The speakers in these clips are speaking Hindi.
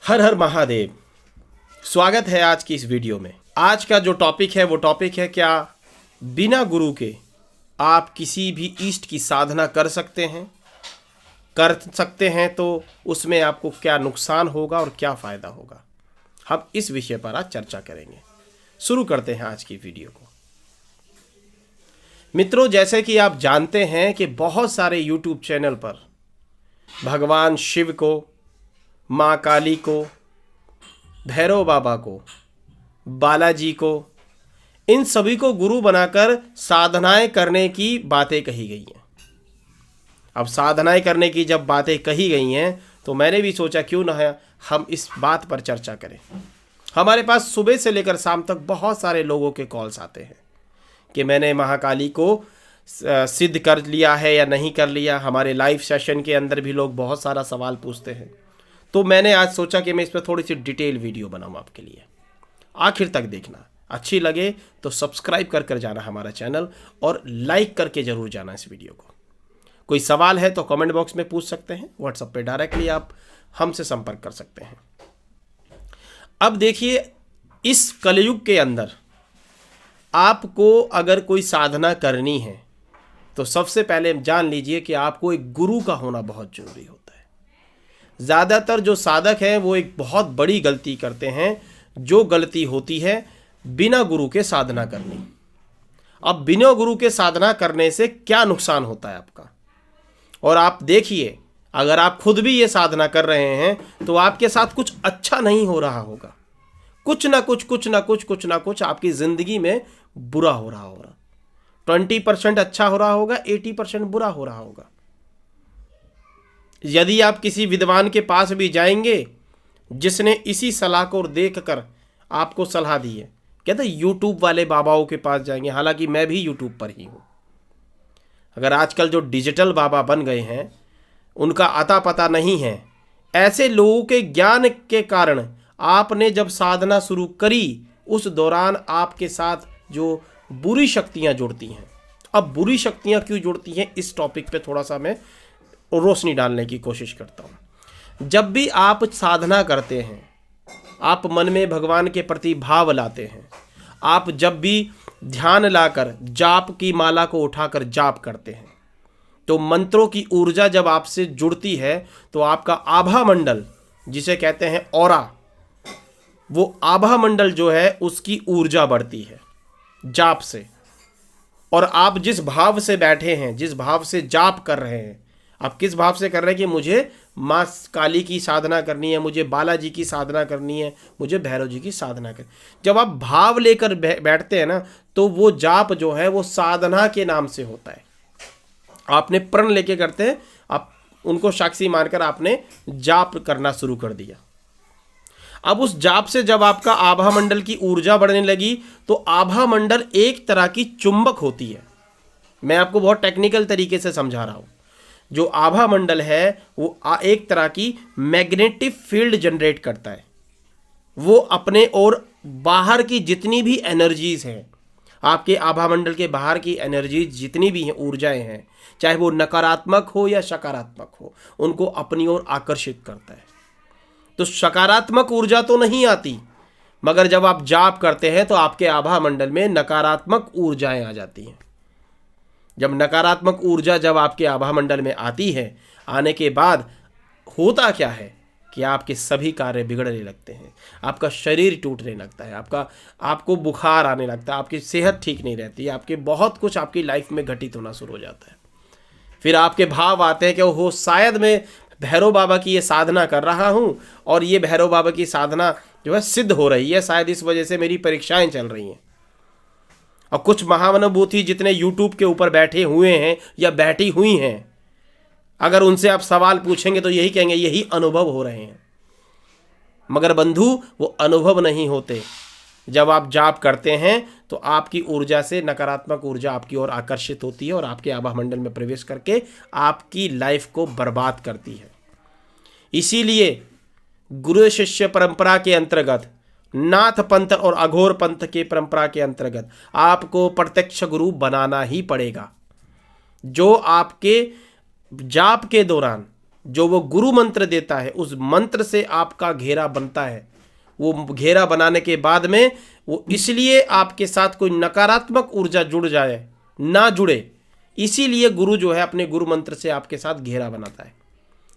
हर हर महादेव। स्वागत है आज की इस वीडियो में। आज का जो टॉपिक है वो टॉपिक है क्या बिना गुरु के आप किसी भी इष्ट की साधना कर सकते हैं तो उसमें आपको क्या नुकसान होगा और क्या फ़ायदा होगा। हम इस विषय पर आज चर्चा करेंगे। शुरू करते हैं आज की वीडियो को। मित्रों, जैसे कि आप जानते हैं कि बहुत सारे YouTube चैनल पर भगवान शिव को, माँ काली को, भैरव बाबा को, बालाजी को, इन सभी को गुरु बनाकर साधनाएं करने की बातें कही गई हैं। अब साधनाएं करने की जब बातें कही गई हैं तो मैंने भी सोचा क्यों ना है हम इस बात पर चर्चा करें। हमारे पास सुबह से लेकर शाम तक बहुत सारे लोगों के कॉल्स आते हैं कि मैंने महाकाली को सिद्ध कर लिया है या नहीं कर लिया। हमारे लाइव सेशन के अंदर भी लोग बहुत सारा सवाल पूछते हैं। तो मैंने आज सोचा कि मैं इस पर थोड़ी सी डिटेल वीडियो बनाऊं आपके लिए। आखिर तक देखना, अच्छी लगे तो सब्सक्राइब कर जाना हमारा चैनल और लाइक करके ज़रूर जाना इस वीडियो को। कोई सवाल है तो कमेंट बॉक्स में पूछ सकते हैं, व्हाट्सएप पे डायरेक्टली आप हमसे संपर्क कर सकते हैं। अब देखिए, इस कलयुग के अंदर आपको अगर कोई साधना करनी है तो सबसे पहले जान लीजिए कि आपको एक गुरु का होना बहुत जरूरी होता है। ज़्यादातर जो साधक हैं वो एक बहुत बड़ी गलती करते हैं, जो गलती होती है बिना गुरु के साधना करनी। अब बिना गुरु के साधना करने से क्या नुकसान होता है आपका, और आप देखिए अगर आप खुद भी ये साधना कर रहे हैं तो आपके साथ कुछ अच्छा नहीं हो रहा होगा। कुछ ना कुछ आपकी ज़िंदगी में बुरा हो रहा होगा। 20% अच्छा हो रहा होगा, 80% बुरा हो रहा होगा। यदि आप किसी विद्वान के पास भी जाएंगे जिसने इसी सलाह को देखकर आपको सलाह दी है, कहते यूट्यूब वाले बाबाओं के पास जाएंगे, हालांकि मैं भी यूट्यूब पर ही हूँ। अगर आजकल जो डिजिटल बाबा बन गए हैं उनका अता पता नहीं है। ऐसे लोगों के ज्ञान के कारण आपने जब साधना शुरू करी उस दौरान आपके साथ जो बुरी शक्तियाँ जुड़ती हैं। अब बुरी शक्तियाँ क्यों जुड़ती हैं, इस टॉपिक पे थोड़ा सा मैं रोशनी डालने की कोशिश करता हूँ। जब भी आप साधना करते हैं, आप मन में भगवान के प्रति भाव लाते हैं, आप जब भी ध्यान लाकर जाप की माला को उठाकर जाप करते हैं, तो मंत्रों की ऊर्जा जब आपसे जुड़ती है तो आपका आभा मंडल, जिसे कहते हैं ऑरा, वो आभा मंडल जो है उसकी ऊर्जा बढ़ती है जाप से। और आप जिस भाव से बैठे हैं, जिस भाव से जाप कर रहे हैं, आप किस भाव से कर रहे हैं कि मुझे माँ काली की साधना करनी है, मुझे बालाजी की साधना करनी है, मुझे भैरव जी की साधना करनी। जब आप भाव लेकर बैठते हैं ना तो वो जाप जो है वो साधना के नाम से होता है। आपने प्रण लेके करते हैं, आप उनको साक्षी मानकर आपने जाप करना शुरू कर दिया। अब उस जाप से जब आपका आभा मंडल की ऊर्जा बढ़ने लगी तो आभा मंडल एक तरह की चुंबक होती है। मैं आपको बहुत टेक्निकल तरीके से समझा रहा हूँ। जो आभा मंडल है वो एक तरह की मैग्नेटिक फील्ड जनरेट करता है। वो अपने और बाहर की जितनी भी एनर्जीज हैं, आपके आभा मंडल के बाहर की एनर्जीज जितनी भी हैं, ऊर्जाएं हैं, चाहे वो नकारात्मक हो या सकारात्मक हो, उनको अपनी ओर आकर्षित करता है। तो सकारात्मक ऊर्जा तो नहीं आती, मगर जब आप जाप करते हैं तो आपके आभा मंडल में नकारात्मक ऊर्जाएं आ जाती हैं। जब नकारात्मक ऊर्जा जब आपके आभा मंडल में आती है, आने के बाद होता क्या है कि आपके सभी कार्य बिगड़ने लगते हैं, आपका शरीर टूटने लगता है, आपको बुखार आने लगता है, आपकी सेहत ठीक नहीं रहती, आपके बहुत कुछ आपकी लाइफ में घटित होना शुरू हो जाता है। फिर आपके भाव आते हैं कि वो शायद मैं भैरव बाबा की ये साधना कर रहा हूँ और ये भैरव बाबा की साधना जो है सिद्ध हो रही है, शायद इस वजह से मेरी परीक्षाएं चल रही हैं। और कुछ महानुभूति जितने यूट्यूब के ऊपर बैठे हुए हैं या बैठी हुई हैं, अगर उनसे आप सवाल पूछेंगे तो यही कहेंगे यही अनुभव हो रहे हैं। मगर बंधु, वो अनुभव नहीं होते। जब आप जाप करते हैं तो आपकी ऊर्जा से नकारात्मक ऊर्जा आपकी ओर आकर्षित होती है और आपके आभा मंडल में प्रवेश करके आपकी लाइफ को बर्बाद करती है। इसीलिए गुरु शिष्य परंपरा के अंतर्गत, नाथ पंथ और अघोर पंथ के परंपरा के अंतर्गत आपको प्रत्यक्ष गुरु बनाना ही पड़ेगा, जो आपके जाप के दौरान जो वो गुरु मंत्र देता है, उस मंत्र से आपका घेरा बनता है। वो घेरा बनाने के बाद में वो इसलिए आपके साथ कोई नकारात्मक ऊर्जा जुड़ जाए ना जुड़े, इसीलिए गुरु जो है अपने गुरु मंत्र से आपके साथ घेरा बनाता है।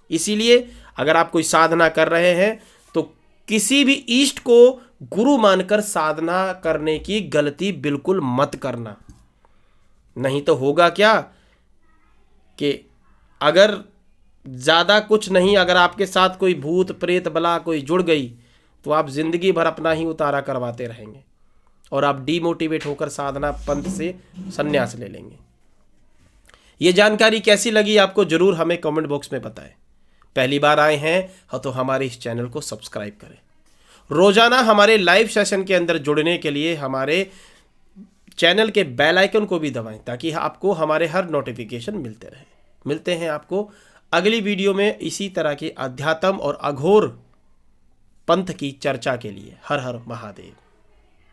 इसीलिए अगर आप कोई साधना कर रहे हैं तो किसी भी इष्ट को गुरु मानकर साधना करने की गलती बिल्कुल मत करना। नहीं तो होगा क्या कि अगर ज़्यादा कुछ नहीं, अगर आपके साथ कोई भूत प्रेत बला कोई जुड़ गई तो आप जिंदगी भर अपना ही उतारा करवाते रहेंगे और आप डीमोटिवेट होकर साधना पंथ से संन्यास ले लेंगे। ये जानकारी कैसी लगी आपको जरूर हमें कमेंट बॉक्स में बताएं। पहली बार आए हैं तो हमारे इस चैनल को सब्सक्राइब करें। रोजाना हमारे लाइव सेशन के अंदर जुड़ने के लिए हमारे चैनल के बेल आइकन को भी दबाएं ताकि आपको हमारे हर नोटिफिकेशन मिलते रहे। मिलते हैं आपको अगली वीडियो में इसी तरह के अध्यात्म और अघोर पंथ की चर्चा के लिए। हर हर महादेव।